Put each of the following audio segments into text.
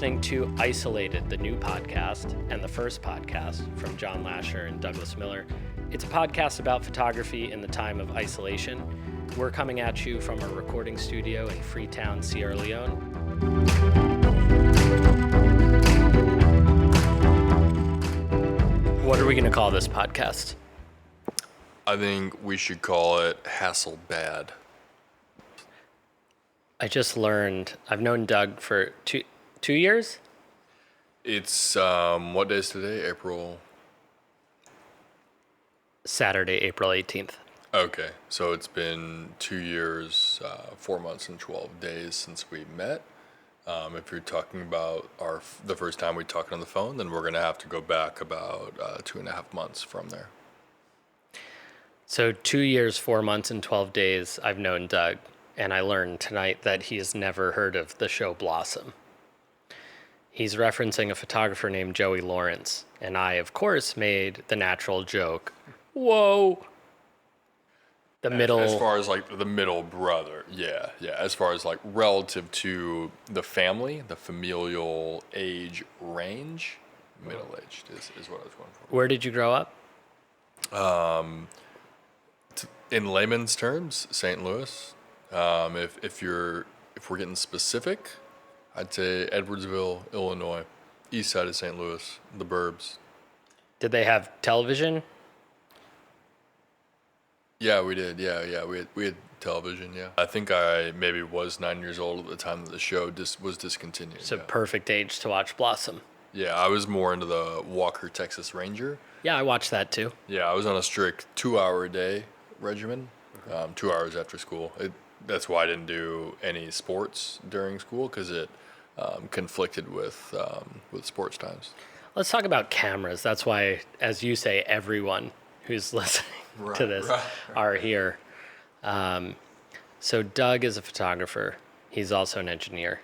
listening to Isolated, the new podcast, and the first podcast from John Lasher and Douglas Miller. It's a podcast about photography in the time of isolation. We're coming at you from a recording studio in Freetown, Sierra Leone. What are we going to call this podcast? I think we should call it Hasselblad. I just learned, I've known Doug for two years? It's, what day is today? Saturday, April 18th. Okay, so it's been 2 years, 4 months and 12 days since we met. If you're talking about the first time we talked on the phone, then we're going to have to go back about 2.5 months from there. So 2 years, 4 months, and 12 days I've known Doug, and I learned tonight that he has never heard of the show Blossom. He's referencing a photographer named Joey Lawrence, and I, of course, made the natural joke, whoa! As far as like the middle brother, yeah. As far as like relative to the family, the familial age range, middle-aged is what I was going for. Where did you grow up? In layman's terms, St. Louis. If we're getting specific, I'd say Edwardsville, Illinois, east side of St. Louis, the burbs. Did they have television? Yeah, we did. Yeah. We had television. Yeah. I think I maybe was 9 years old at the time that the show was discontinued. So yeah. Perfect age to watch Blossom. Yeah, I was more into the Walker, Texas Ranger. Yeah, I watched that too. Yeah, I was on a strict 2-hour-a-day regimen, 2 hours after school. That's why I didn't do any sports during school, because it conflicted with sports times. Let's talk about cameras. That's why, as you say, everyone who's listening to this are here. So Doug is a photographer. He's also an engineer.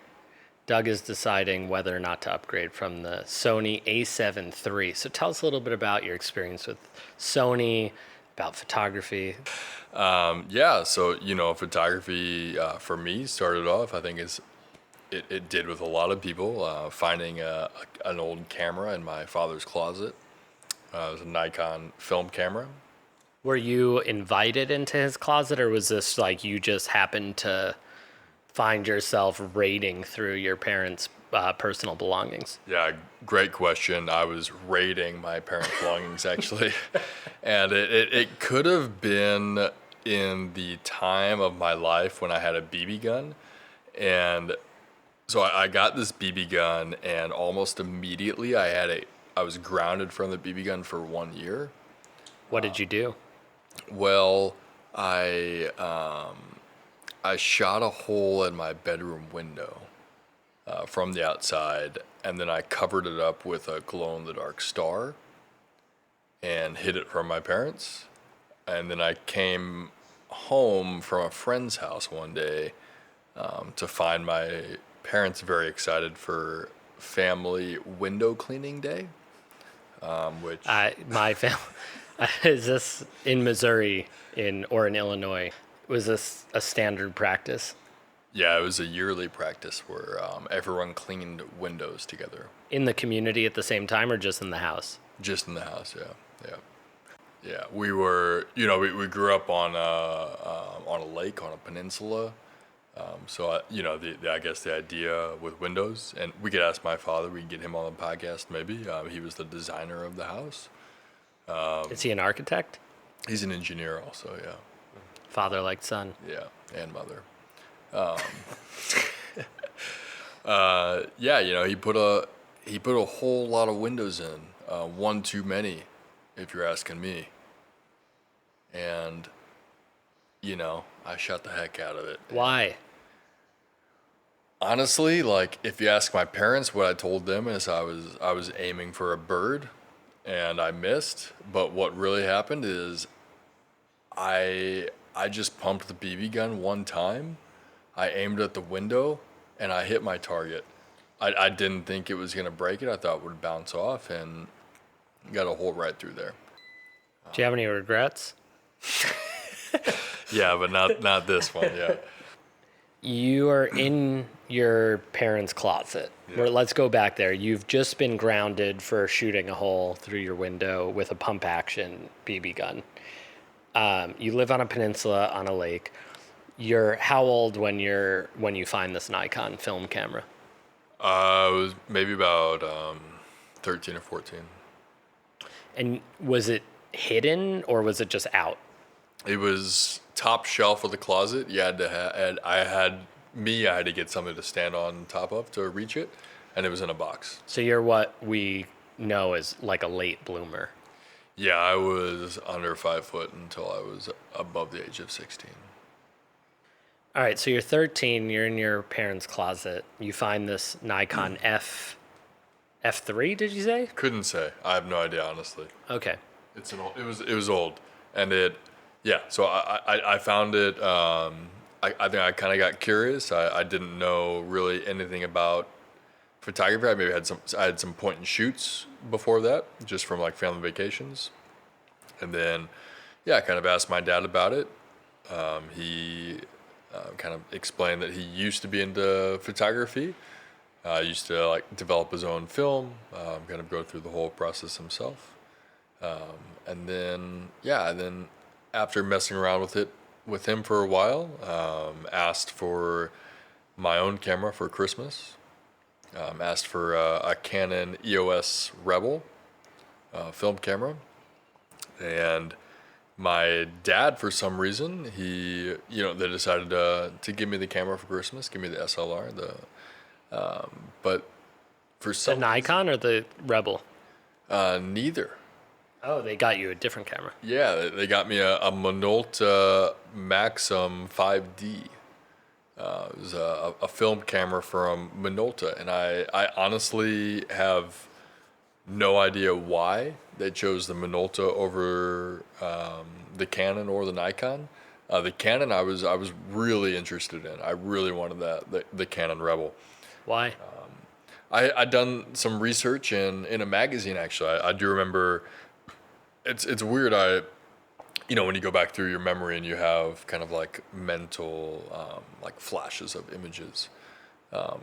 Doug is deciding whether or not to upgrade from the Sony A7 III. So tell us a little bit about your experience with Sony, about photography. So, photography for me started off, I think it did with a lot of people, finding an old camera in my father's closet. It was a Nikon film camera. Were you invited into his closet, or was this like you just happened to find yourself raiding through your parents' personal belongings? Yeah, great question. I was raiding my parents' belongings, actually. And it could have been in the time of my life when I had a BB gun. And so I got this BB gun, and almost immediately I was grounded from the BB gun for 1 year. What did you do? Well, I shot a hole in my bedroom window from the outside, and then I covered it up with a glow-in-the-dark star and hid it from my parents. And then I came home from a friend's house one day to find my parents very excited for family window cleaning day, which... My family... Is this in Missouri or in Illinois? Was this a standard practice? Yeah, it was a yearly practice where everyone cleaned windows together. In the community at the same time, or just in the house? Just in the house, yeah. We were, we grew up on a lake, on a peninsula. I guess the idea with windows, and we could ask my father, we could get him on the podcast maybe. He was the designer of the house. Is he an architect? He's an engineer also, yeah. Father like son. Yeah, and mother. He put a whole lot of windows in, one too many, if you're asking me. And, I shot the heck out of it. Why? Honestly, if you ask my parents, what I told them is I was aiming for a bird, and I missed. But what really happened is I just pumped the BB gun one time. I aimed at the window, and I hit my target. I didn't think it was going to break it. I thought it would bounce off, and got a hole right through there. Do you have any regrets? Yeah, but not this one, yeah. You are in your parents' closet. Yeah. Let's go back there. You've just been grounded for shooting a hole through your window with a pump action BB gun. You live on a peninsula on a lake. You're how old when you find this Nikon film camera? I was maybe about 13 or 14. And was it hidden or was it just out? It was top shelf of the closet. You had to I had to get something to stand on top of to reach it, and it was in a box. So you're what we know as like a late bloomer. Yeah, I was under 5 foot until I was above the age of 16. All right, so you're 13, you're in your parents' closet. You find this Nikon F3, did you say? Couldn't say. I have no idea, honestly. Okay. It was old, and yeah. So I found it. I think I kind of got curious. I didn't know really anything about photography. I had some point and shoots before that, just from like family vacations, and then yeah, I kind of asked my dad about it. He kind of explained that he used to be into photography. Used to like develop his own film, kind of go through the whole process himself. And then after messing around with him for a while, asked for my own camera for Christmas. Asked for a Canon EOS Rebel film camera, and my dad, for some reason, they decided to give me the camera for Christmas, give me the SLR, but for some The Nikon or the Rebel? neither. Oh, they got you a different camera. Yeah, they got me a Minolta Maxim 5D. It was a film camera from Minolta, and I honestly have no idea why they chose the Minolta over the Canon or the Nikon. The Canon I was really interested in. I really wanted the Canon Rebel. Why? I'd done some research in a magazine, actually. I do remember. It's weird. When you go back through your memory and you have kind of like mental like flashes of images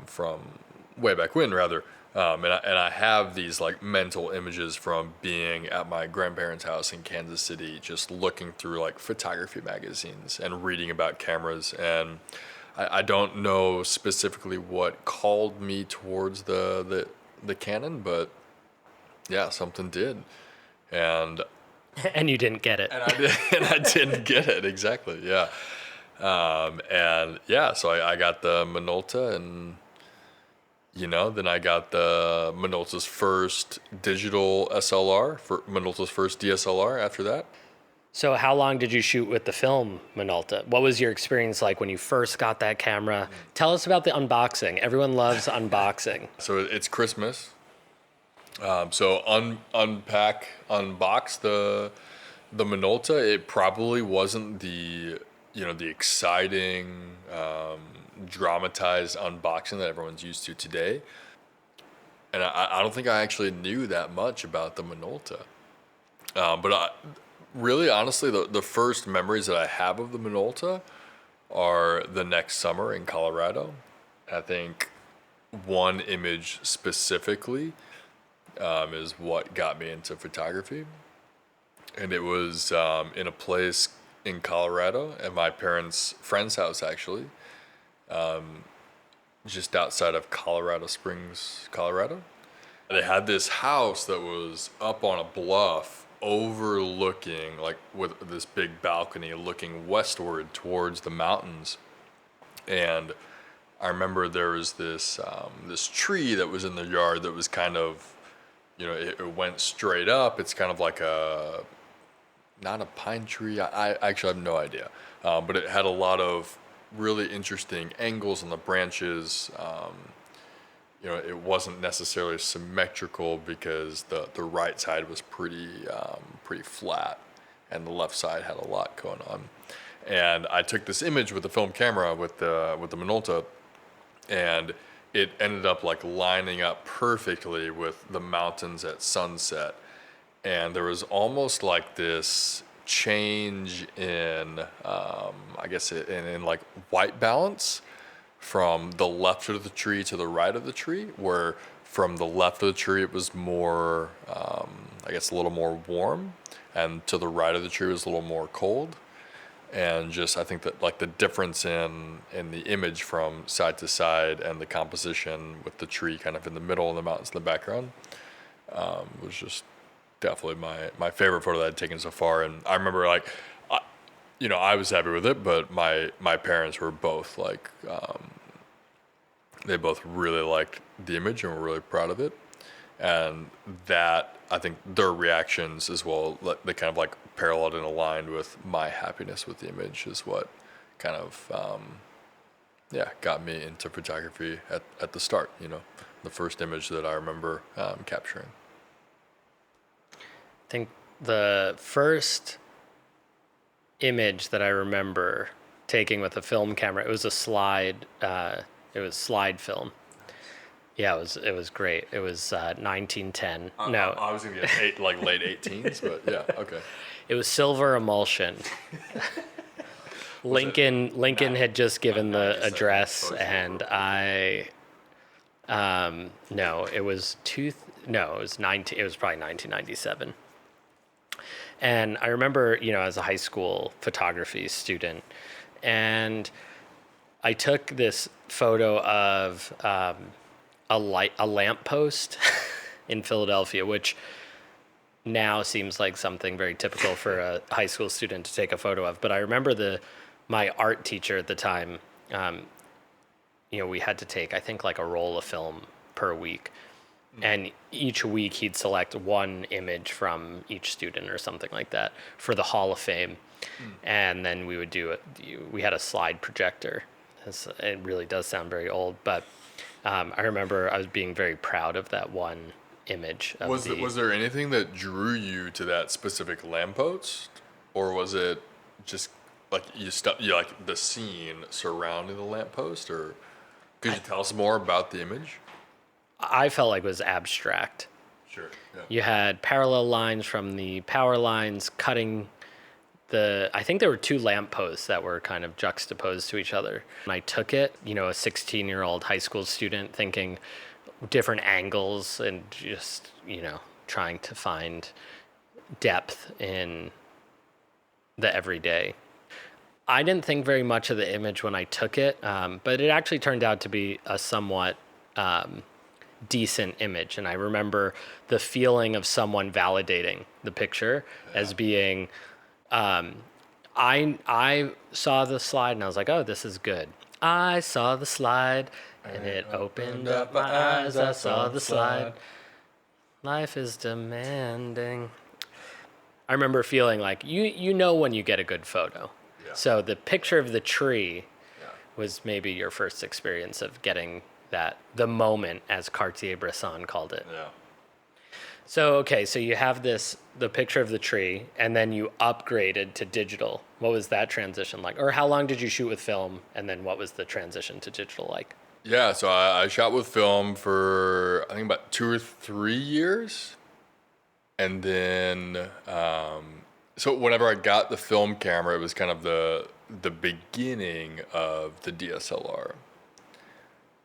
from way back when, rather. And I have these like mental images from being at my grandparents' house in Kansas City, just looking through like photography magazines and reading about cameras. And I don't know specifically what called me towards the Canon, but yeah, something did. And You didn't get it. I didn't get it, exactly, yeah. So I got the Minolta, and then I got the Minolta's first digital SLR, for Minolta's first DSLR after that. So how long did you shoot with the film Minolta? What was your experience like when you first got that camera? Tell us about the unboxing. Everyone loves unboxing. So it's Christmas. Unbox the Minolta. It probably wasn't the exciting, dramatized unboxing that everyone's used to today. And I don't think I actually knew that much about the Minolta. Really, honestly, the first memories that I have of the Minolta are the next summer in Colorado. I think one image specifically is what got me into photography. And it was in a place in Colorado, at my parents' friend's house, actually, just outside of Colorado Springs, Colorado. They had this house that was up on a bluff overlooking, like with this big balcony looking westward towards the mountains. And I remember there was this tree that was in the yard that was kind of, it went straight up. It's kind of like not a pine tree. I actually have no idea. But it had a lot of really interesting angles on the branches. It wasn't necessarily symmetrical because the right side was pretty flat, and the left side had a lot going on. And I took this image with the film camera with the Minolta, and it ended up like lining up perfectly with the mountains at sunset. And there was almost like this change in, in like white balance from the left of the tree to the right of the tree, where from the left of the tree it was more, I guess, a little more warm, and to the right of the tree was a little more cold. And just, I think that like the difference in the image from side to side and the composition with the tree kind of in the middle and the mountains in the background was just definitely my favorite photo that I'd taken so far. And I remember like, I was happy with it, but my parents were both like, they both really liked the image and were really proud of it. And that, I think their reactions as well, they kind of like paralleled and aligned with my happiness with the image is what kind of, got me into photography at the start, the first image that I remember capturing. I think the first image that I remember taking with a film camera, it was a slide, it was slide film. Yeah, it was great. It was 1910. No, I was gonna get like late 18s, but yeah, okay. It was silver emulsion. Lincoln had just given the address, and it was it was 19. It was probably 1997. And I remember, as a high school photography student, and I took this photo of a lamppost in Philadelphia, which now seems like something very typical for a high school student to take a photo of. But I remember my art teacher at the time, we had to take, I think, like a roll of film per week. And each week he'd select one image from each student or something like that for the Hall of Fame. And then we would we had a slide projector. It really does sound very old, but I remember I was being very proud of that one image. Was there anything that drew you to that specific lamppost, or was it just like you like the scene surrounding the lamppost, or could you tell us more about the image? I felt like it was abstract. Sure. Yeah. You had parallel lines from the power lines cutting I think there were two lampposts that were kind of juxtaposed to each other. And I took it, a 16-year-old high school student, thinking different angles and just, trying to find depth in the everyday. I didn't think very much of the image when I took it, but it actually turned out to be a somewhat decent image. And I remember the feeling of someone validating the picture as being... I saw the slide and I was like, oh, this is good. I saw the slide and it opened up my eyes. I saw the slide. Life is demanding. I remember feeling like, when you get a good photo. Yeah. So the picture of the tree was maybe your first experience of getting the moment, as Cartier-Bresson called it. Yeah. So you have the picture of the tree, and then you upgraded to digital. What was that transition like? Or how long did you shoot with film, and then what was the transition to digital like? Yeah, so I shot with film for, I think, about 2 or 3 years. And then, so whenever I got the film camera, it was kind of the beginning of the DSLR.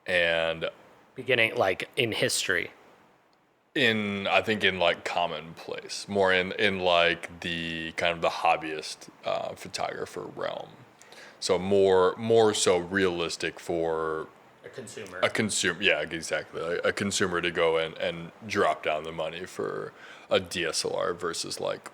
And... Beginning, like, in history? I think in like commonplace, more in like the kind of the hobbyist photographer realm. So more so realistic for a consumer, yeah, exactly. Like a consumer to go and drop down the money for a DSLR versus like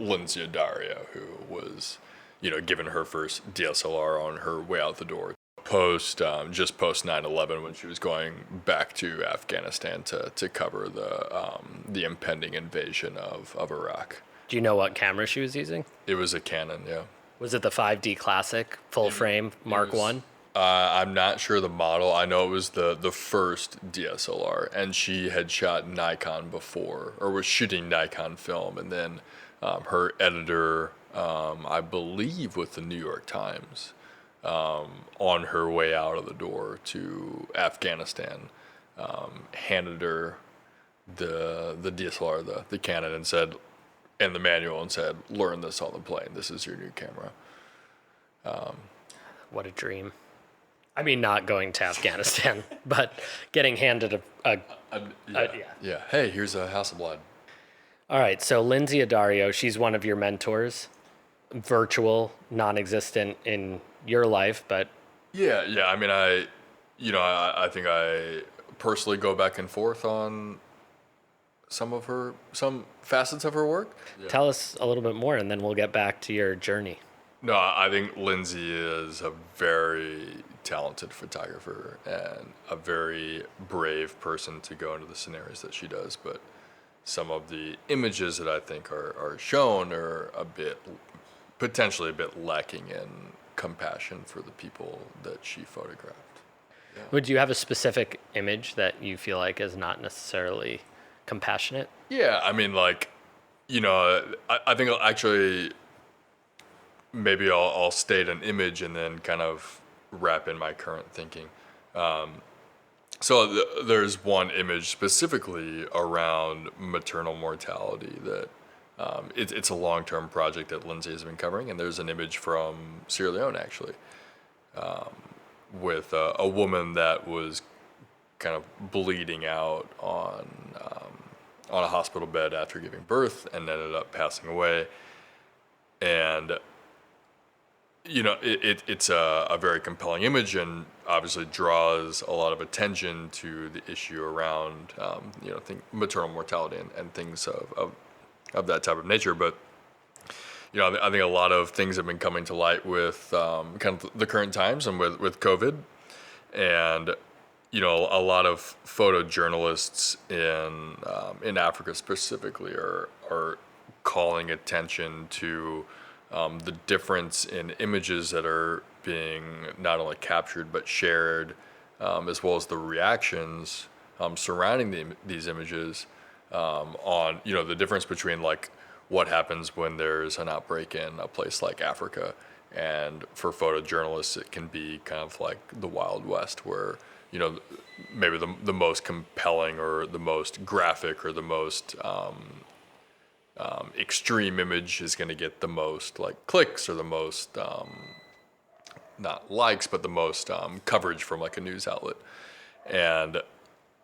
Lindsay Dario, who was, given her first DSLR on her way out the door. Post 9/11, when she was going back to Afghanistan to cover the impending invasion of Iraq. Do you know what camera she was using? It was a Canon, yeah. Was it the 5D Classic full frame Mark 1? I'm not sure the model. I know it was the first DSLR, and she had shot Nikon before, or was shooting Nikon film, and then her editor, I believe with the New York Times, on her way out of the door to Afghanistan, handed her the DSLR, the Canon, and said, and the manual, and said, "Learn this on the plane. This is your new camera." What a dream. I mean, not going to Afghanistan, but getting handed Yeah. Hey, here's a Hasselblad. All right, so Lindsay Addario, she's one of your mentors, virtual, non-existent in your life, but Yeah. I mean, I think I personally go back and forth on some facets of her work. Yeah. tell us a little bit more, and then we'll get back to your journey. No, I think Lindsay is a very talented photographer and a very brave person to go into the scenarios that she does. But some of the images that I think are shown are potentially a bit lacking in compassion for the people that she photographed. Yeah. Would you have a specific image that you feel like is not necessarily compassionate? Yeah, I mean, like, I think actually maybe I'll state an image and then kind of wrap in my current thinking. There's one image specifically around maternal mortality that it's a long-term project that Lindsay has been covering, and there's an image from Sierra Leone actually with a woman that was kind of bleeding out on a hospital bed after giving birth and ended up passing away. And it's a very compelling image and obviously draws a lot of attention to the issue around maternal mortality and things of that type of nature. But I think a lot of things have been coming to light with kind of the current times and with COVID, and a lot of photojournalists in Africa specifically are calling attention to the difference in images that are being not only captured but shared, as well as the reactions surrounding these images on the difference between like what happens when there's an outbreak in a place like Africa, and for photojournalists it can be kind of like the Wild West where maybe the most compelling or the most graphic or the most extreme image is going to get the most like clicks or the most not likes but the most coverage from like a news outlet. And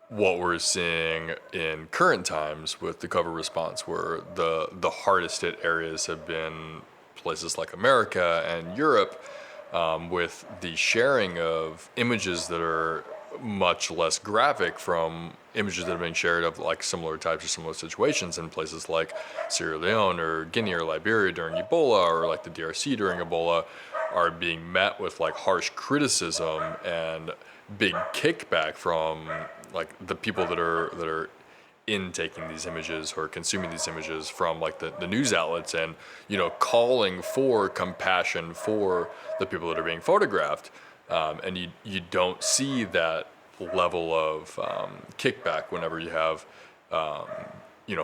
what we're seeing in current times with the COVID response, where the hardest hit areas have been places like America and Europe, with the sharing of images that are much less graphic from images that have been shared of like similar types or similar situations in places like Sierra Leone or Guinea or Liberia during Ebola, or like the DRC during Ebola, are being met with like harsh criticism and big kickback from like the people that are intaking these images or consuming these images from like the news outlets, and calling for compassion for the people that are being photographed. And you don't see that level of kickback whenever you have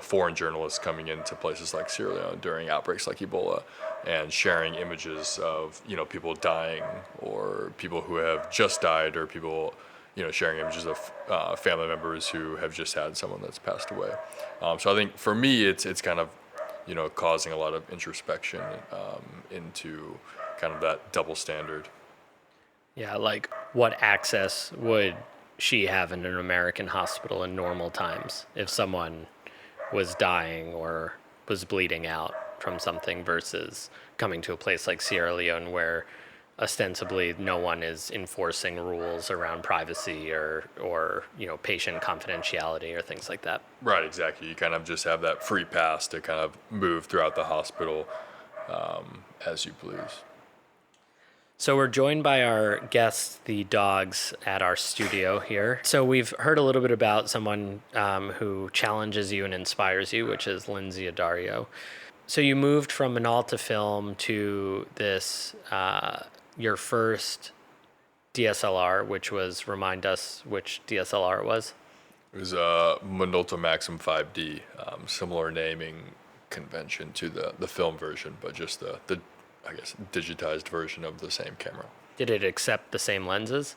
foreign journalists coming into places like Sierra Leone during outbreaks like Ebola and sharing images of people dying or people who have just died, or people sharing images of family members who have just had someone that's passed away. So I think for me it's kind of causing a lot of introspection into kind of that double standard. Yeah, like what access would she have in an American hospital in normal times if someone was dying or was bleeding out from something, versus coming to a place like Sierra Leone where ostensibly no one is enforcing rules around privacy or patient confidentiality or things like that. Right, exactly. You kind of just have that free pass to kind of move throughout the hospital as you please. So we're joined by our guests, the dogs, at our studio here. So we've heard a little bit about someone who challenges you and inspires you, which is Lindsay Addario. So you moved from Minolta Film to this, your first DSLR, which was, remind us which DSLR it was? It was a Minolta Maxim 5D, similar naming convention to the film version, but just the I guess digitized version of the same camera. Did it accept the same lenses?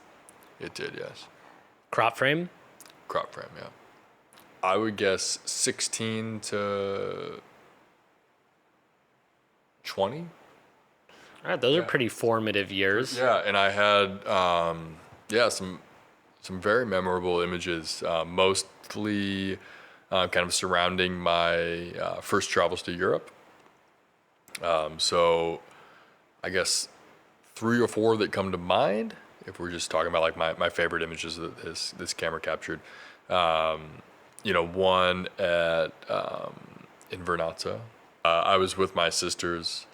It did, yes. Crop frame? Crop frame, yeah. I would guess 16 to 20. All right, those are pretty formative years. Yeah, and I had some very memorable images, mostly kind of surrounding my first travels to Europe. So I guess 3 or 4 that come to mind, if we're just talking about like my favorite images that this camera captured. One at in Vernazza. I was with my sisters,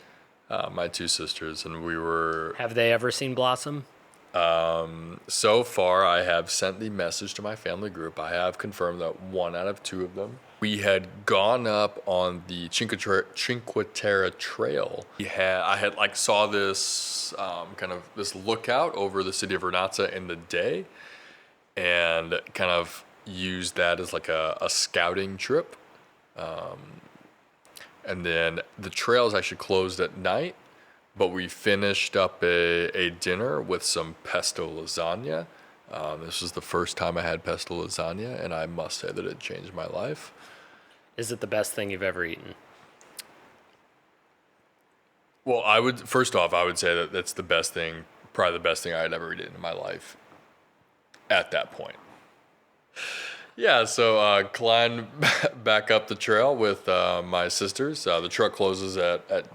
my 2 sisters, and we were. Have they ever seen Blossom? So far, I have sent the message to my family group. I have confirmed that 1 out of 2 of them. We had gone up on the Cinque Terre Trail. I had like saw this kind of this lookout over the city of Vernazza in the day, and kind of used that as like a scouting trip. And then the trails actually closed at night. But we finished up a dinner with some pesto lasagna. This was the first time I had pesto lasagna, and I must say that it changed my life. Is it the best thing you've ever eaten? Well, first off, I would say that that's the best thing, probably the best thing I had ever eaten in my life at that point. Yeah, so climbed back up the trail with my sisters. The truck closes at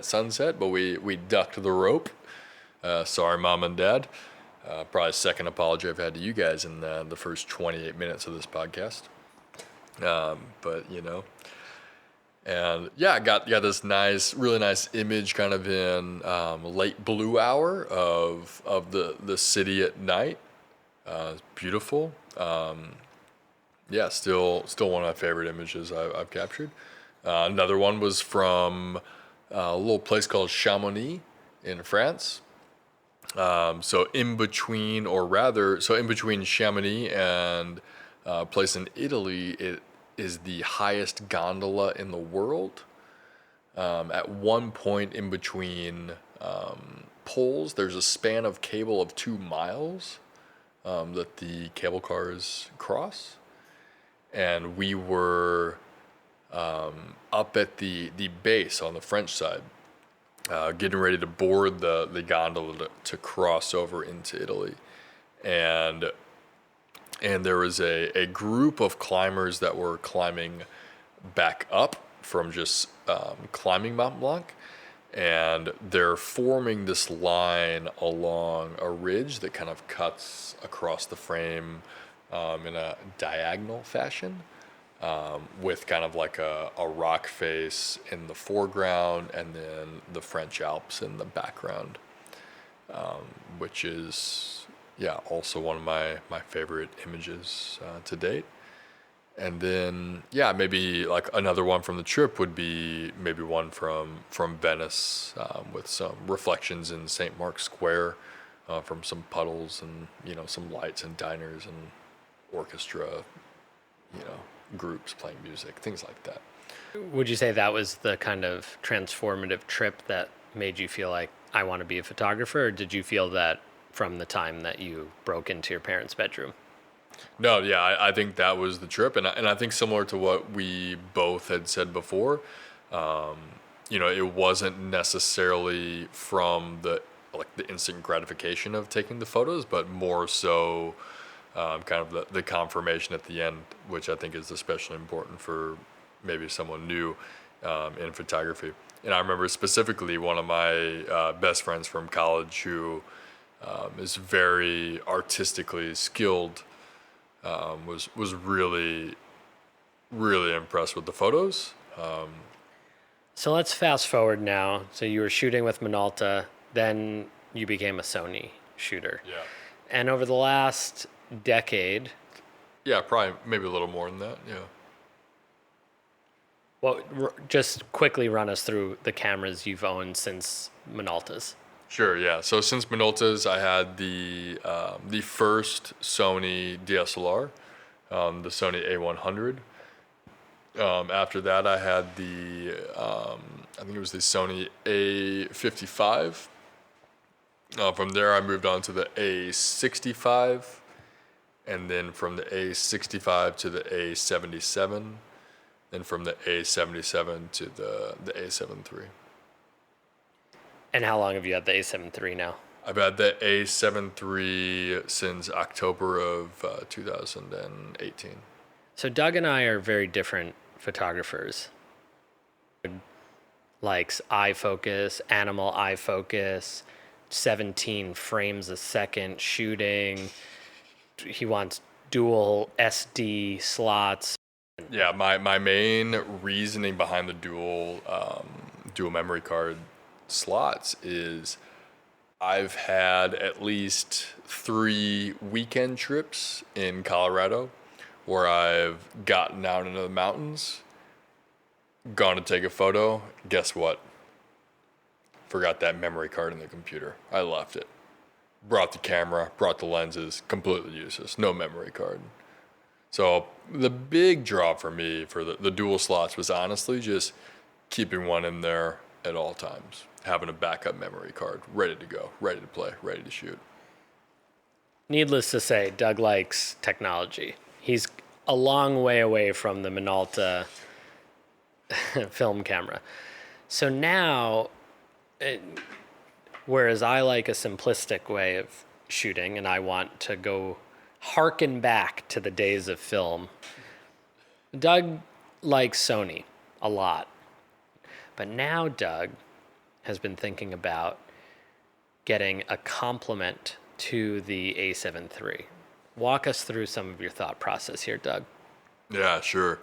sunset, but we ducked the rope. Sorry, Mom and Dad. Probably second apology I've had to you guys in the first 28 minutes of this podcast. But and yeah, I got this really nice image kind of in late blue hour of the city at night. It's beautiful. Yeah, still one of my favorite images I've captured. Another one was from a little place called Chamonix in France. So in between Chamonix and a place in Italy, it is the highest gondola in the world. At one point in between poles, there's a span of cable of 2 miles that the cable cars cross. And we were up at the base on the French side, getting ready to board the gondola to cross over into Italy. And there was a group of climbers that were climbing back up from just climbing Mont Blanc. And they're forming this line along a ridge that kind of cuts across the frame in a diagonal fashion, with kind of like a rock face in the foreground and then the French Alps in the background, which is, also one of my favorite images to date. And then, maybe like another one from the trip would be maybe one from Venice, with some reflections in St. Mark's Square, from some puddles and, some lights and diners and orchestra, groups playing music, things like that. Would you say that was the kind of transformative trip that made you feel like, I want to be a photographer, or did you feel that from the time that you broke into your parents' bedroom? No, I think that was the trip, and I think similar to what we both had said before, it wasn't necessarily from the instant gratification of taking the photos, but more so kind of the confirmation at the end, which I think is especially important for maybe someone new in photography. And I remember specifically one of my best friends from college who is very artistically skilled, was really, really impressed with the photos. So let's fast forward now. So you were shooting with Minolta, then you became a Sony shooter. Yeah. And over the last decade. Yeah, probably maybe a little more than that, yeah. Well, just quickly run us through the cameras you've owned since Minolta's. Sure, yeah. So since Minolta's, I had the first Sony DSLR, the Sony A100. After that, I had the I think it was the Sony A55. From there, I moved on to the A65, and then from the A65 to the A77, then from the A77 to the A7 III. And how long have you had the A7 III now? I've had the A7 III since October of 2018. So Doug and I are very different photographers. Likes eye focus, animal eye focus, 17 frames a second shooting. He wants dual SD slots. Yeah, my main reasoning behind the dual memory card slots is I've had at least 3 weekend trips in Colorado where I've gotten out into the mountains, gone to take a photo. Guess what? Forgot that memory card in the computer. I left it. Brought the camera, brought the lenses, completely useless. No memory card. So the big draw for me for the dual slots was honestly just keeping one in there at all times. Having a backup memory card ready to go, ready to play, ready to shoot. Needless to say, Doug likes technology. He's a long way away from the Minolta film camera. So now, whereas I like a simplistic way of shooting and I want to go harken back to the days of film, Doug likes Sony a lot. But now Doug has been thinking about getting a complement to the A7 III. Walk us through some of your thought process here, Doug. Yeah, sure.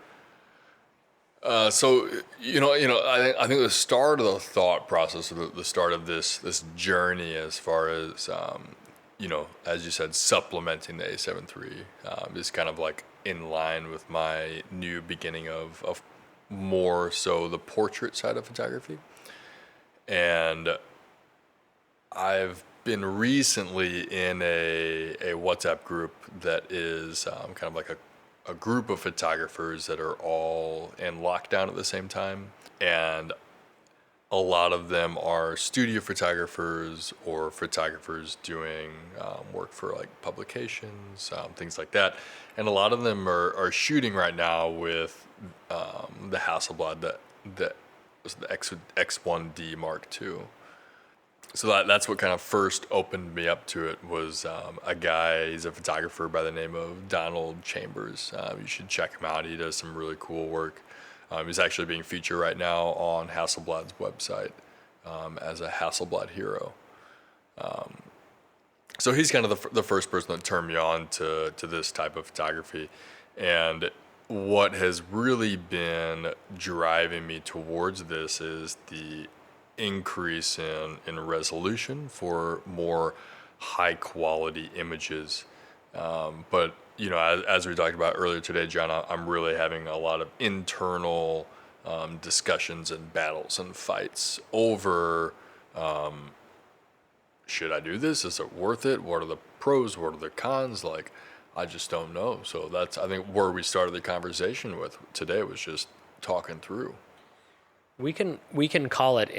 So I think the start of the thought process, the start of this journey, as far as as you said, supplementing the A7 III, is kind of like in line with my new beginning of more so the portrait side of photography, and I've been recently in a WhatsApp group that is kind of like a group of photographers that are all in lockdown at the same time. And a lot of them are studio photographers or photographers doing work for like publications, things like that. And a lot of them are shooting right now with the Hasselblad that was the X1D Mark II. So that's what kind of first opened me up to it was a guy, he's a photographer by the name of Donald Chambers. You should check him out. He does some really cool work. He's actually being featured right now on Hasselblad's website as a Hasselblad hero. So he's kind of the first person that turned me on to this type of photography. And what has really been driving me towards this is the increase in resolution for more high quality images. But as we talked about earlier today, John, I'm really having a lot of internal discussions and battles and fights over should I do this? Is it worth it? What are the pros? What are the cons? Like, I just don't know. So that's, I think, where we started the conversation with today was just talking through. We can call it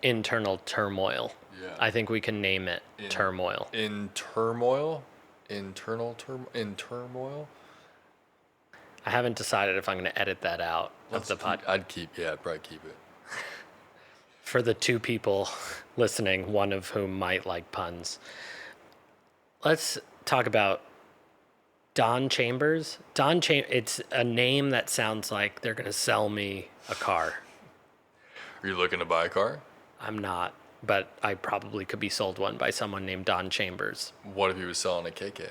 internal turmoil. Yeah. I think we can name it turmoil. In turmoil? In turmoil? I haven't decided if I'm going to edit that out of the podcast. I'd probably keep it. For the 2 people listening, one of whom might like puns. Let's talk about Don Chambers. It's a name that sounds like they're going to sell me a car. Are you looking to buy a car? I'm not, but I probably could be sold one by someone named Don Chambers. What if he was selling a KK?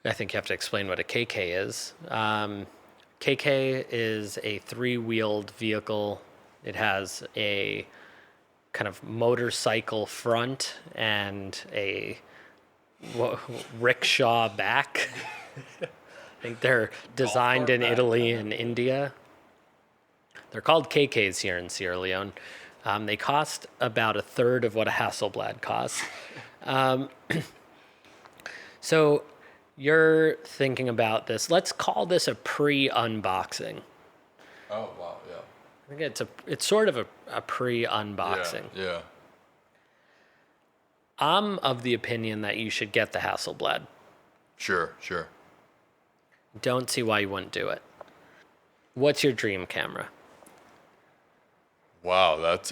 I think you have to explain what a KK is. KK is a 3-wheeled vehicle. It has a kind of motorcycle front and a rickshaw back. I think they're designed in Italy and India. They're called KKs here in Sierra Leone. They cost about 1/3 of what a Hasselblad costs. So you're thinking about this. Let's call this a pre-unboxing. Oh, wow, yeah. I think it's sort of a pre-unboxing. Yeah. I'm of the opinion that you should get the Hasselblad. Sure. Don't see why you wouldn't do it. What's your dream camera? Wow, that's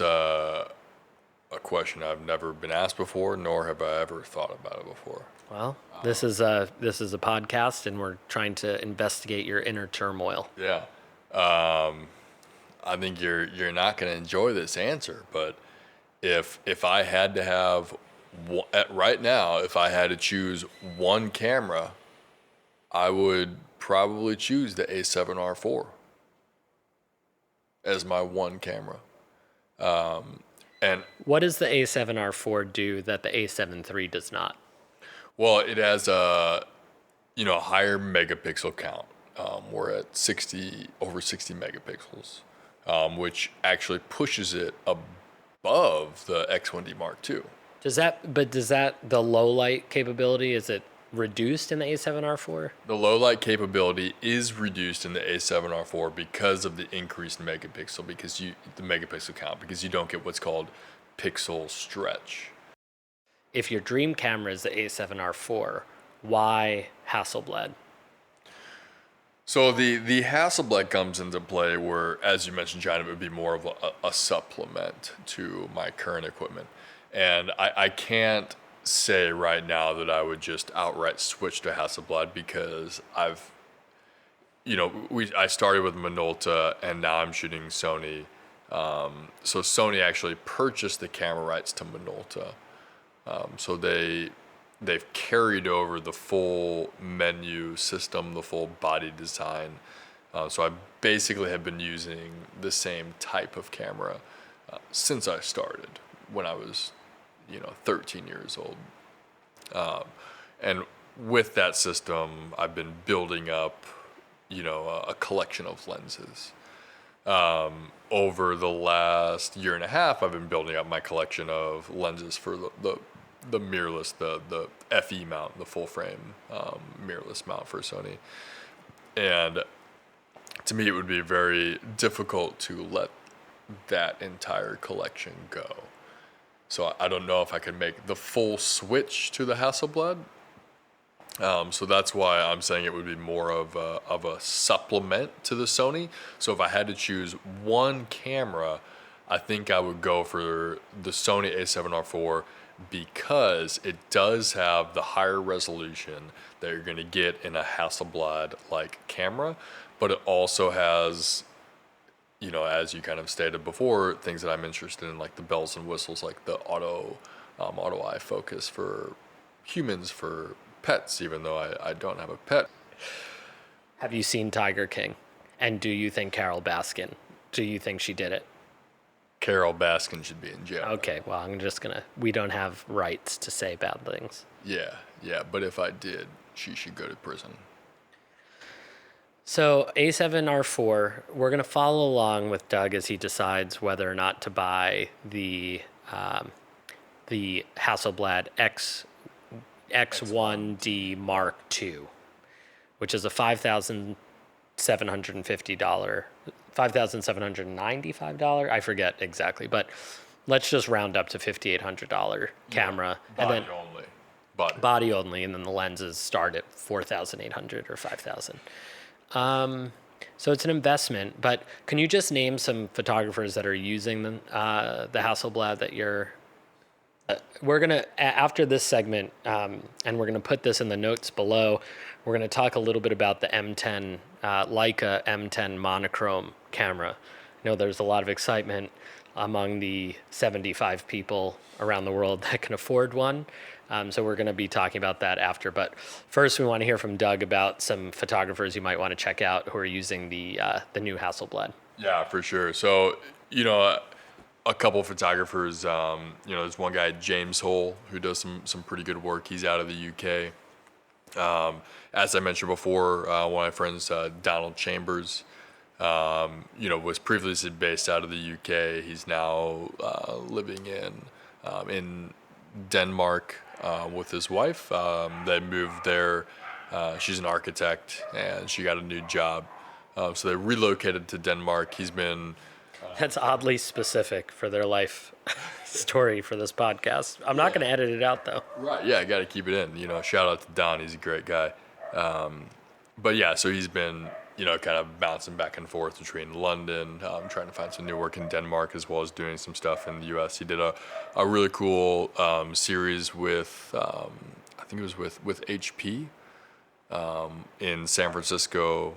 a question I've never been asked before, nor have I ever thought about it before. Well, this is a podcast, and we're trying to investigate your inner turmoil. Yeah. I think you're not going to enjoy this answer, but if I had to have right now, if I had to choose one camera, I would probably choose the A7R4 as my one camera. And what does the A7R4 do that the A7 III does not? well, it has a higher megapixel count. We're at over 60 megapixels, which actually pushes it above the X1D Mark II. Does that the low light capability, is it reduced in the A7R4? The low light capability is reduced in the A7R4 because of the increased megapixel, the megapixel count, because you don't get what's called pixel stretch. If your dream camera is the A7R4, why Hasselblad? So the Hasselblad comes into play where, as you mentioned, John, it would be more of a supplement to my current equipment. And I can't say right now that I would just outright switch to Hasselblad because I started with Minolta and now I'm shooting Sony. So Sony actually purchased the camera rights to Minolta. So they've carried over the full menu system, the full body design. So I basically have been using the same type of camera since I started when I was 13 years old. And with that system, I've been building up, a collection of lenses. Over the last year and a half, I've been building up my collection of lenses for the mirrorless, the FE mount, the full frame mirrorless mount for Sony. And to me, it would be very difficult to let that entire collection go. So I don't know if I could make the full switch to the Hasselblad. So that's why I'm saying it would be more of a supplement to the Sony. So if I had to choose one camera, I think I would go for the Sony A7R4 because it does have the higher resolution that you're going to get in a Hasselblad-like camera, but it also has, as you kind of stated before, things that I'm interested in, like the bells and whistles, like the auto eye focus for humans, for pets, even though I don't have a pet. Have you seen Tiger King? And do you think Carole Baskin, do you think she did it? Carole Baskin should be in jail. Okay, well, we don't have rights to say bad things. Yeah, but if I did, she should go to prison. So A7R4, we're going to follow along with Doug as he decides whether or not to buy the Hasselblad X1D Mark II, which is a $5,795, I forget exactly, but let's just round up to $5,800 camera. Body and then only. Body only, and then the lenses start at $4,800 or $5,000. So it's an investment, but can you just name some photographers that are using the Hasselblad that you're... we're going to, after this segment, and we're going to put this in the notes below, we're going to talk a little bit about the M10, Leica M10 Monochrom camera. I know there's a lot of excitement among the 75 people around the world that can afford one. So we're going to be talking about that after. But first, we want to hear from Doug about some photographers you might want to check out who are using the new Hasselblad. Yeah, for sure. So, a couple of photographers, there's one guy, James Hole, who does some pretty good work. He's out of the UK. As I mentioned before, one of my friends, Donald Chambers, was previously based out of the UK. He's now living in Denmark with his wife. They moved there. She's an architect, and she got a new job. So they relocated to Denmark. He's been... That's oddly specific for their life story for this podcast. I'm not going to edit it out, though. Right, yeah, I got to keep it in. Shout out to Don. He's a great guy. But yeah, so he's been kind of bouncing back and forth between London, trying to find some new work in Denmark, as well as doing some stuff in the U.S. He did a really cool series with, I think it was with HP in San Francisco,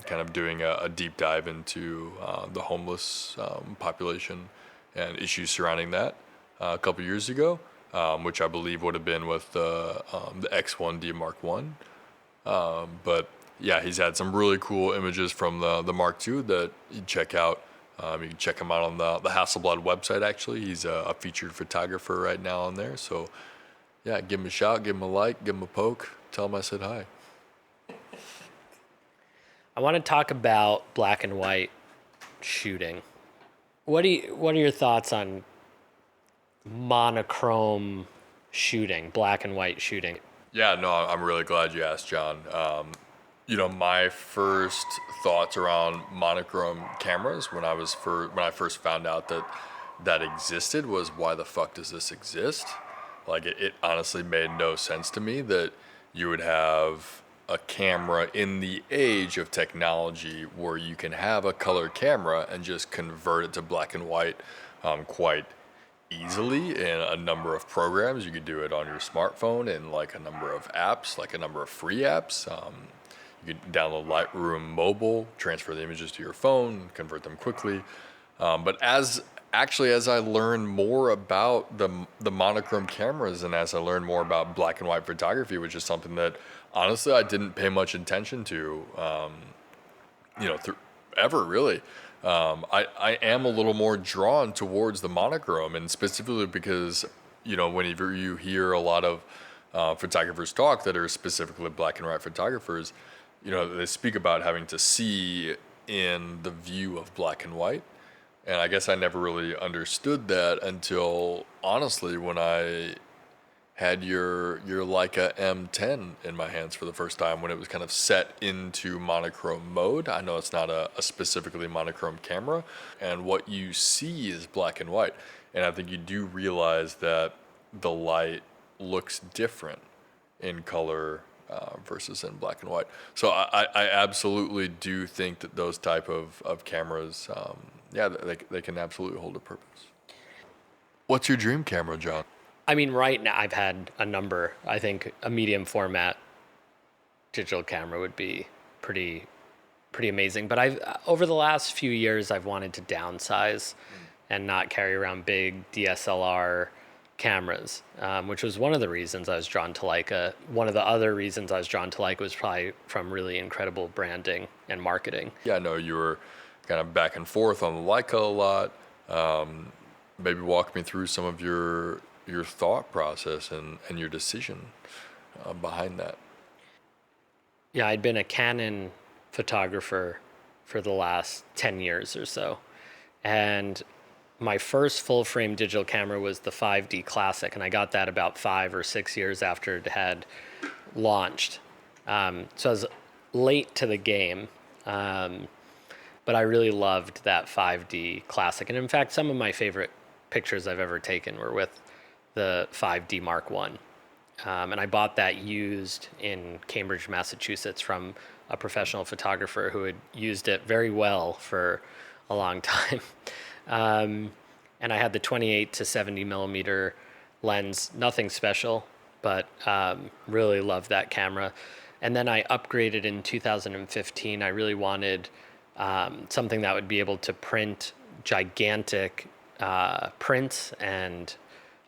kind of doing a deep dive into the homeless population and issues surrounding that a couple years ago, which I believe would have been with the X1D Mark One. But yeah, he's had some really cool images from the Mark II that you check out. You can check him out on the Hasselblad website, actually. He's a featured photographer right now on there. So yeah, give him a shout, give him a like, give him a poke, tell him I said hi. I want to talk about black and white shooting. What are your thoughts on monochrome shooting, black and white shooting? Yeah, no, I'm really glad you asked, John. My first thoughts around monochrome cameras when I first found out that existed was, why the fuck does this exist? Like, it honestly made no sense to me that you would have a camera in the age of technology where you can have a color camera and just convert it to black and white quite easily in a number of programs. You could do it on your smartphone in like a number of apps, like a number of free apps. You could download Lightroom mobile, transfer the images to your phone, convert them quickly. But as I learned more about the monochrome cameras, and as I learned more about black and white photography, which is something that honestly I didn't pay much attention to, ever really. I am a little more drawn towards the monochrome, and specifically because, whenever you hear a lot of photographers talk that are specifically black and white photographers, they speak about having to see in the view of black and white. And I guess I never really understood that until, honestly, when I had your Leica M10 in my hands for the first time, when it was kind of set into monochrome mode. I know it's not a specifically monochrome camera, and what you see is black and white. And I think you do realize that the light looks different in color versus in black and white. So I absolutely do think that those type of cameras, they can absolutely hold a purpose. What's your dream camera, John? I mean, right now I've had a number. I think a medium format digital camera would be pretty amazing. But over the last few years, I've wanted to downsize and not carry around big DSLR cameras, which was one of the reasons I was drawn to Leica. One of the other reasons I was drawn to Leica was probably from really incredible branding and marketing. Yeah, I know you were kind of back and forth on the Leica a lot. Maybe walk me through some of your thought process and your decision behind that. Yeah, I'd been a Canon photographer for the last 10 years or so. And my first full frame digital camera was the 5D Classic, and I got that about 5 or 6 years after it had launched. So I was late to the game, but I really loved that 5D Classic. And in fact, some of my favorite pictures I've ever taken were with the 5D Mark One. And I bought that used in Cambridge, Massachusetts from a professional photographer who had used it very well for a long time. And I had the 28 to 70 millimeter lens, nothing special, but really loved that camera. And then I upgraded in 2015. I really wanted something that would be able to print gigantic prints, and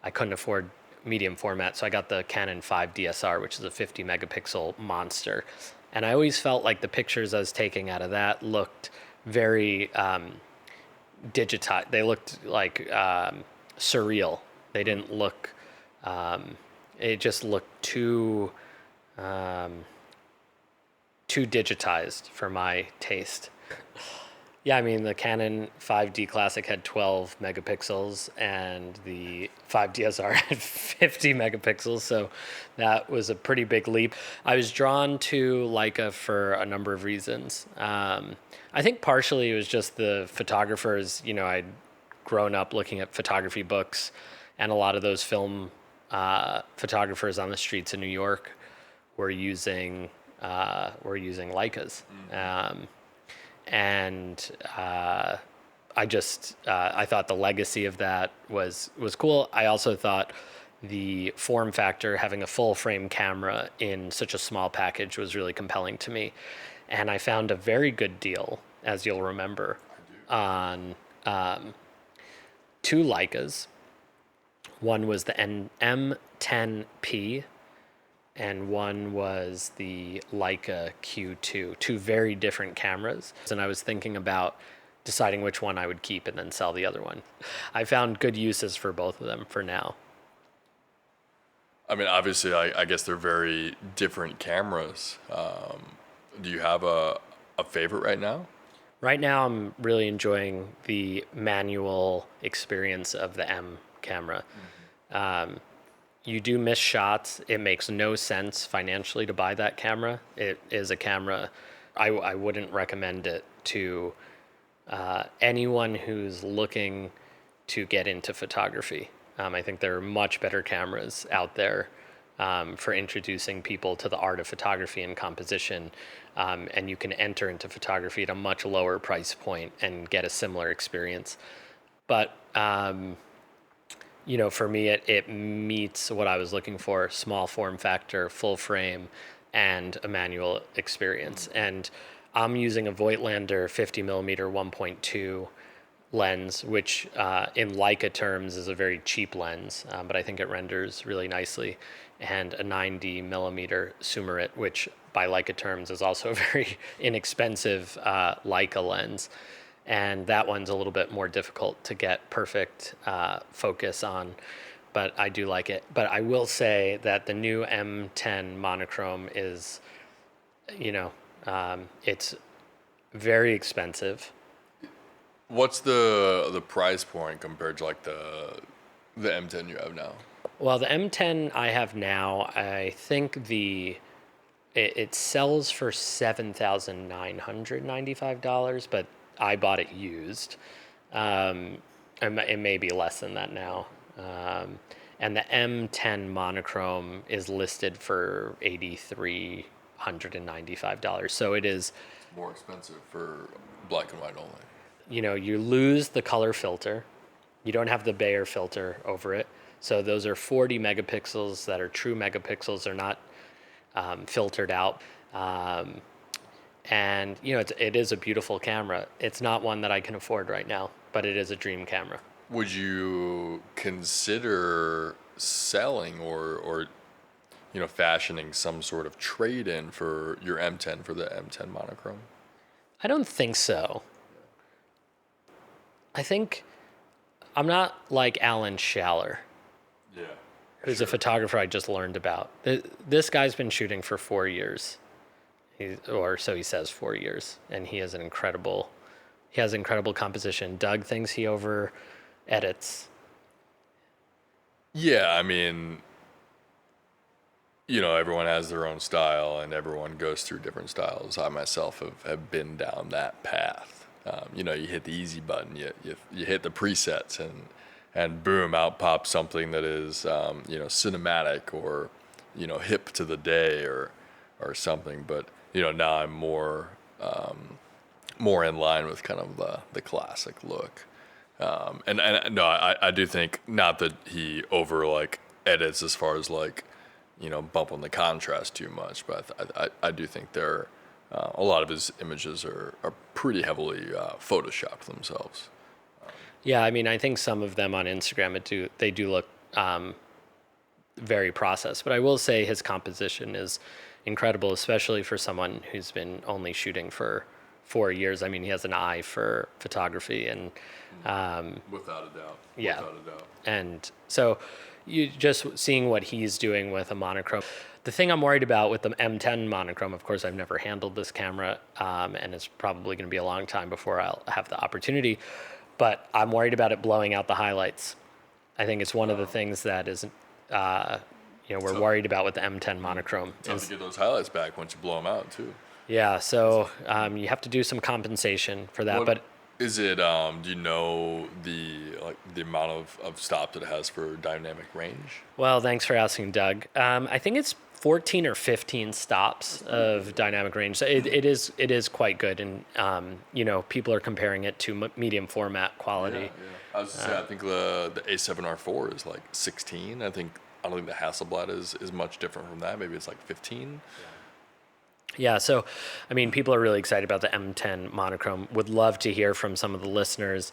I couldn't afford medium format, so I got the Canon 5 DSR, which is a 50 megapixel monster. And I always felt like the pictures I was taking out of that looked very digitized. They looked like surreal. They didn't look, it just looked too digitized for my taste. Yeah, I mean, the Canon 5D Classic had 12 megapixels and the 5DSR had 50 megapixels, so that was a pretty big leap. I was drawn to Leica for a number of reasons. I think partially it was just the photographers. I'd grown up looking at photography books, and a lot of those film photographers on the streets of New York were using were using Leicas. And I thought the legacy of that was cool. I also thought the form factor, having a full frame camera in such a small package, was really compelling to me. And I found a very good deal, as you'll remember, on two Leicas. One was the M10P, and one was the Leica Q2, two very different cameras. And I was thinking about deciding which one I would keep and then sell the other one. I found good uses for both of them for now. I mean, obviously, I guess they're very different cameras. Do you have a favorite right now? Right now, I'm really enjoying the manual experience of the M camera. You do miss shots. It makes no sense financially to buy that camera. It is a camera, I wouldn't recommend it to anyone who's looking to get into photography. I think there are much better cameras out there for introducing people to the art of photography and composition. And you can enter into photography at a much lower price point and get a similar experience. But for me, it meets what I was looking for: small form factor, full frame, and a manual experience. And I'm using a Voigtlander 50mm 1.2 lens, which in Leica terms is a very cheap lens, but I think it renders really nicely, and a 90mm Sumerit, which by Leica terms is also a very inexpensive Leica lens. And that one's a little bit more difficult to get perfect focus on, but I do like it. But I will say that the new M10 Monochrom is, it's very expensive. What's the price point compared to like the M10 you have now? Well, the M10 I have now, I think it sells for $7,995, but I bought it used. It may be less than that now. And the M10 Monochrom is listed for $8,395. So it is More expensive for black and white only. You lose the color filter. You don't have the Bayer filter over it. So those are 40 megapixels that are true megapixels. They're not filtered out. And it is a beautiful camera. It's not one that I can afford right now, but it is a dream camera. Would you consider selling or fashioning some sort of trade-in for your M10 for the M10 Monochrom? I don't think so. I think I'm not like Alan Schaller, who's a photographer I just learned about. This guy's been shooting for 4 years. Or so he says, 4 years, and he has incredible composition. Doug thinks he over edits. Yeah, I mean, everyone has their own style, and everyone goes through different styles. I myself have been down that path. You hit the easy button, you hit the presets, and boom, out pops something that is cinematic or hip to the day or something. But now I'm more in line with kind of the classic look. And no, I do think, not that he over edits as far as bumping the contrast too much, but I do think a lot of his images are pretty heavily photoshopped themselves. Yeah, I mean, I think some of them on Instagram they do look very processed, but I will say his composition is incredible, especially for someone who's been only shooting for 4 years. I mean, he has an eye for photography, and without a doubt. Yeah. Without a doubt. And so you just seeing what he's doing with a monochrome. The thing I'm worried about with the M10 monochrome, of course, I've never handled this camera, and it's probably going to be a long time before I'll have the opportunity, but I'm worried about it blowing out the highlights. I think it's one of the things that is, we're worried about with the M10 monochrome. Time to get those highlights back once you blow them out, too. Yeah, so you have to do some compensation for that. But is it? Do you know the amount of stop that it has for dynamic range? Well, thanks for asking, Doug. I think it's 14 or 15 stops of dynamic range. So it is quite good, and people are comparing it to medium format quality. Yeah. I was gonna say, I think the A7R4 is like 16. I don't think the Hasselblad is much different from that. Maybe it's like 15. Yeah, so, I mean, people are really excited about the M10 Monochrom. Would love to hear from some of the listeners.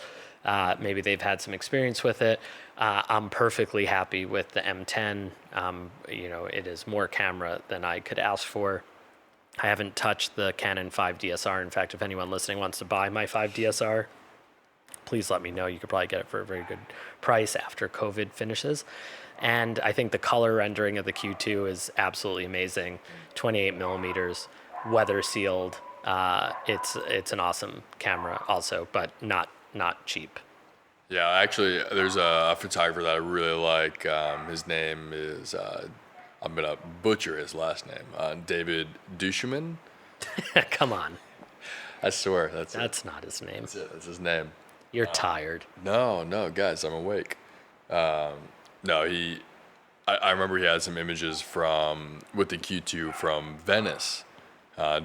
Maybe they've had some experience with it. I'm perfectly happy with the M10. It is more camera than I could ask for. I haven't touched the Canon 5 DSR. In fact, if anyone listening wants to buy my 5 DSR, please let me know. You could probably get it for a very good price after COVID finishes. And I think the color rendering of the Q2 is absolutely amazing. 28 millimeters, weather sealed. It's an awesome camera also, but not cheap. Yeah, actually, there's a photographer that I really like. His name is, I'm going to butcher his last name, David Duchemin. Come on. I swear, that's not his name. That's it. That's his name. You're tired. No, guys, I'm awake. No, I remember he had some images with the Q2 from Venice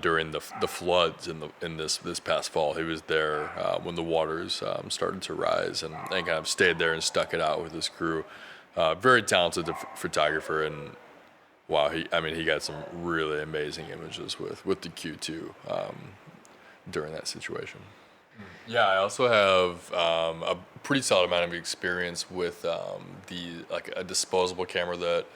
during the floods in this past fall. He was there when the waters started to rise and kind of stayed there and stuck it out with his crew. Very talented photographer, and wow, he got some really amazing images with the Q2 during that situation. Yeah, I also have a pretty solid amount of experience with a disposable camera that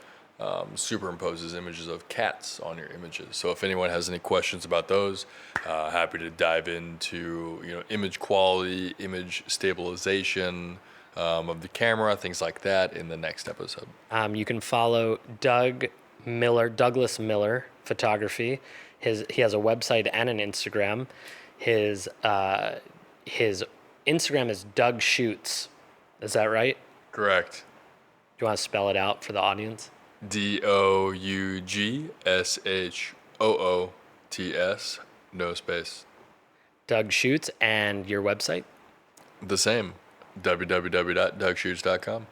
superimposes images of cats on your images. So if anyone has any questions about those, happy to dive into image quality, image stabilization of the camera, things like that in the next episode. You can follow Douglas Miller Photography. He has a website and an Instagram. His Instagram is Doug Shoots. Is that right? Correct. Do you want to spell it out for the audience? DougShoots, no space. Doug Shoots, and your website? The same, www.dougshoots.com.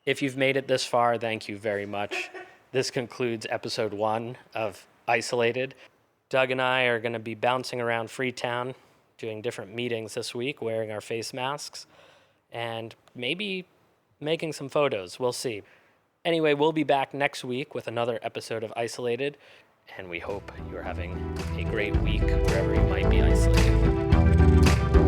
If you've made it this far, thank you very much. This concludes episode 1 of Isolated. Doug and I are going to be bouncing around Freetown, doing different meetings this week, wearing our face masks, and maybe making some photos. We'll see. Anyway, we'll be back next week with another episode of Isolated, and we hope you're having a great week wherever you might be isolated.